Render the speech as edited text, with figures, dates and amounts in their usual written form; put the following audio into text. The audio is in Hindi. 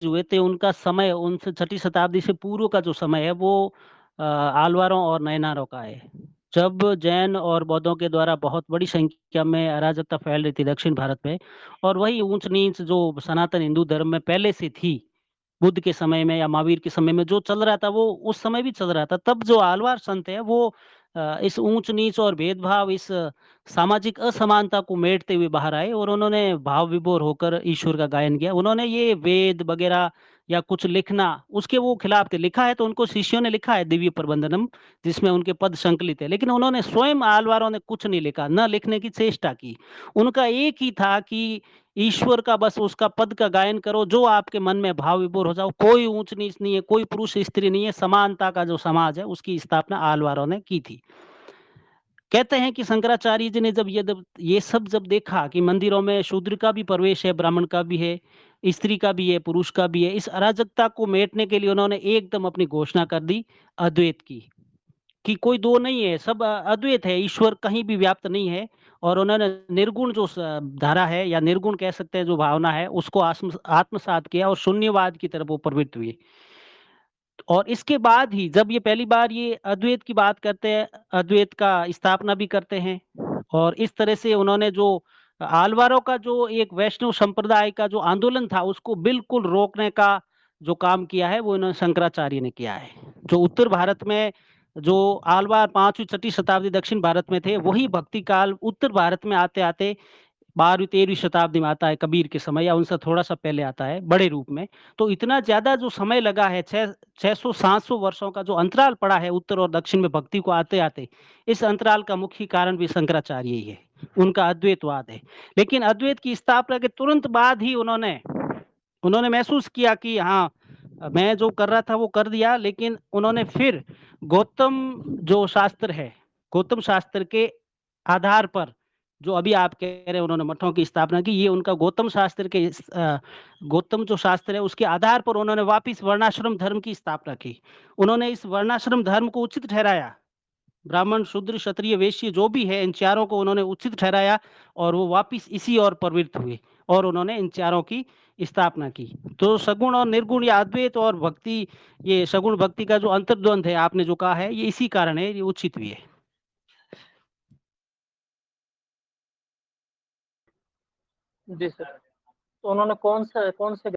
हुए थे उनका समय उनसे छठी शताब्दी से पूर्व का जो समय है वो आलवारों और नयनारों का है। जब जैन और बौद्धों के द्वारा बहुत बड़ी संख्या में अराजकता फैल रही थी दक्षिण भारत में और वही ऊंच-नीच जो सनातन हिंदू धर्म में पहले से थी, बुद्ध के समय में या महावीर के समय में जो चल रहा था वो उस समय भी चल रहा था। तब जो आलवार संत हैं वो इस ऊंच-नीच और भेदभाव इस सामाजिक असमानता को मेटते हुए बाहर आए और उन्होंने भाव विभोर होकर ईश्वर का गायन किया। उन्होंने ये वेद वगैरह या कुछ लिखना उसके वो खिलाफ थे। लिखा है तो उनको शिष्यों ने लिखा है दिव्य प्रबंधनम जिसमें उनके पद संकलित है। लेकिन उन्होंने स्वयं आलवारों ने कुछ नहीं लिखा, ना लिखने की चेष्टा की। उनका एक ही था कि ईश्वर का बस उसका पद का गायन करो, जो आपके मन में भाव विभोर हो जाओ। कोई ऊँच-नीच नहीं है, कोई पुरुष-स्त्री नहीं है, समानता का जो समाज है उसकी स्थापना आलवारों ने की थी। कहते हैं कि शंकराचार्य जी ने जब ये सब जब देखा कि मंदिरों में शूद्र का भी प्रवेश है, ब्राह्मण का भी है, स्त्री का भी है, पुरुष का भी है, इस अराजकता को मेटने के लिए उन्होंने एकदम अपनी घोषणा कर दी अद्वैत की, कि कोई 2 नहीं है, सब अद्वैत है, ईश्वर कहीं भी व्याप्त नहीं है और उन्होंने निर्गुण जो धारा है या निर्गुण कह सकते हैं जो भावना है, उसको आत्मसात किया और शून्यवाद की तरफ वो प्रवृत्त हुए। और इसके बाद ही जब ये पहली बार ये अद्वैत की बात करते हैं, अद्वैत का स्थापना भी करते हैं और इस तरह से उन्होंने जो आलवारों का जो एक वैष्णव संप्रदाय का जो आंदोलन था, उसको बिल्कुल रोकने का जो काम किया है, वो इन्होंने शंकराचार्य ने किया है। जो उत्तर भारत में जो आलवार 5वीं 6वीं शताब्दी दक्षिण भारत में थे, वही भक्ति काल उत्तर भारत में आते-आते 12वीं-13वीं शताब्दी में आता है कबीर के समय या उनसे थोड़ा-सा पहले आता है, बड़े रूप में। तो इतना ज़्यादा जो समय लगा है 600-700 वर्षों का जो अंतराल पड़ा है उत्तर और दक्षिण में भक्ति को आते-आते, इस अंतराल का मुख्य कारण भी शंकराचार्य ही है। उनका अद्वैतवाद है। लेकिन अद्वैत की स्थापना के तुरंत बाद ही उन्होंने उन्होंने महसूस किया कि हाँ, मैं जो कर रहा था वो कर दिया लेकिन उन्होंने फिर गौतम जो शास्त्र है, गौतम शास्त्र के आधार पर जो अभी आप कह रहे हैं उन्होंने मठों की स्थापना की, ये उनका गौतम शास्त्र के गौतम जो शास्त्र है उसके आधार पर उन्होंने वापिस वर्णाश्रम धर्म की स्थापना की। उन्होंने इस वर्णाश्रम धर्म को उचित ठहराया। ब्राह्मण, शूद्र, क्षत्रिय, वैश्य जो भी है इन चारों को उन्होंने उचित ठहराया और वो वापिस इसी ओर प्रवृत्त हुए और उन्होंने इन चारों की स्थापना की। तो सगुण और निर्गुण या अद्वैत और भक्ति ये सगुण भक्ति का जो अंतर्द्वंद है आपने जो कहा है ये इसी कारण है, ये उचित भी है। जी सर। तो उन्होंने कौन से